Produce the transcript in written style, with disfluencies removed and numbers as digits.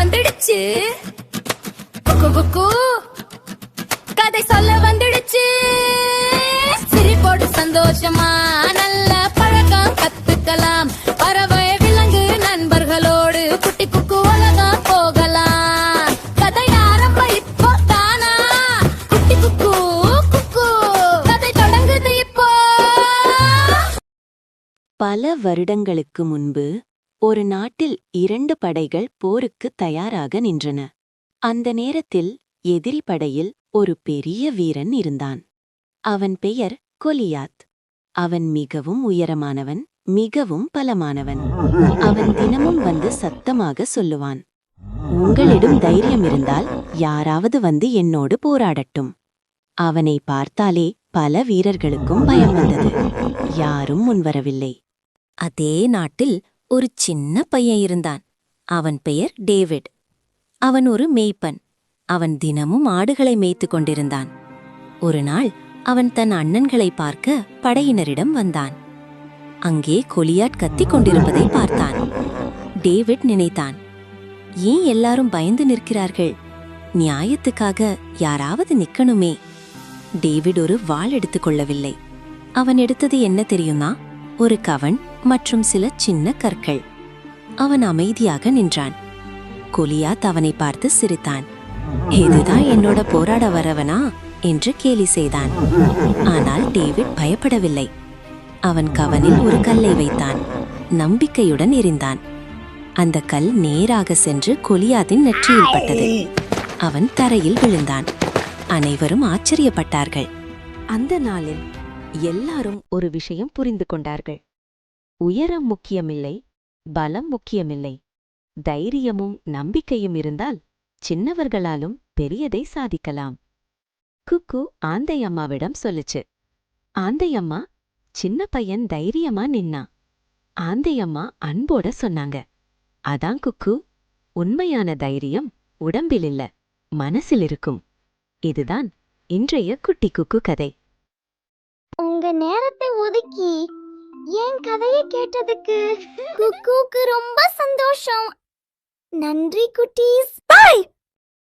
வந்துடுச்சு, குக்கு குக்கு கதை சொல்ல வந்துடுச்சு. சிரிப்போடு சந்தோஷமா நல்ல பழக்கம் கத்துக்கலாம். பறவை விலங்கு நண்பர்களோடு குட்டி குக்கு உலகம் போகலாம். கதை ஆரம்பம் இப்போ தானா, குட்டி குக்கு குக்கு கதை தொடங்குது இப்போ. பல வருடங்களுக்கு முன்பு ஒரு நாட்டில் 2 படைகள் போருக்கு தயாராக நின்றன. அந்த நேரத்தில் எதிரி படையில் ஒரு பெரிய வீரன் இருந்தான். அவன் பெயர் கொலியாத். அவன் மிகவும் உயரமானவன், மிகவும் பலமானவன். அவன் தினமும் வந்து சத்தமாக சொல்லுவான், உங்களிடம் தைரியம் இருந்தால் யாராவது வந்து என்னோடு போராடட்டும். அவனை பார்த்தாலே பல வீரர்களுக்கும் பயம் வந்தது. யாரும் முன்வரவில்லை. அதே நாட்டில் ஒரு சின்ன பையன் இருந்தான். அவன் பெயர் டேவிட். அவன் ஒரு மேய்ப்பன். அவன் தினமும் ஆடுகளை மேய்த்து கொண்டிருந்தான். ஒரு நாள் அவன் தன் அண்ணன்களை பார்க்க படையினரிடம் வந்தான். அங்கே கொலியாட் கத்திக் கொண்டிருப்பதை பார்த்தான். டேவிட் நினைத்தான், ஏன் எல்லாரும் பயந்து நிற்கிறார்கள்? நியாயத்துக்காக யாராவது நிக்கணுமே. டேவிட் ஒரு வாள் எடுத்துக்கொள்ளவில்லை. அவன் எடுத்தது என்ன தெரியுமா? ஒரு கவன் மற்றும் சில சின்ன கற்கள். அவன் அமைதியாக நின்றான். கொலியாத் அவனை பார்த்து சிரித்தான். இதுதான் என்னோட போராட வரவனா என்று கேலி செய்தான். ஆனால் டேவிட் பயப்படவில்லை. அவன் கவனில் ஒரு கல்லை வைத்தான். நம்பிக்கையுடன் எறிந்தான். அந்த கல் நேராக சென்று கொலியாத்தின் நெற்றியில் பட்டது. அவன் தரையில் விழுந்தான். அனைவரும் ஆச்சரியப்பட்டார்கள். அந்த நாளில் எல்லாரும் ஒரு விஷயம் புரிந்து கொண்டார்கள். உயரம் முக்கியமில்லை, பலம் முக்கியமில்லை. தைரியமும் நம்பிக்கையும் இருந்தால் சின்னவர்களாலும் பெரியதை சாதிக்கலாம். குக்கு ஆந்தையம்மாவிடம் சொல்லுச்சு. ஆந்தையம்மா, சின்ன பையன் தைரியமா நின்னா. ஆந்தையம்மா அன்போட சொன்னாங்க, அதான் குக்கு, உண்மையான தைரியம் உடம்பில் இல்ல, மனசில் இருக்கும். இதுதான் இன்றைய குட்டி குக்கு கதை. உங்க நேரத்தை ஒதுக்கி என் கதையை கேட்டதுக்கு குக்குக்கு ரொம்ப சந்தோஷம். நன்றி குட்டீஸ். பாய்.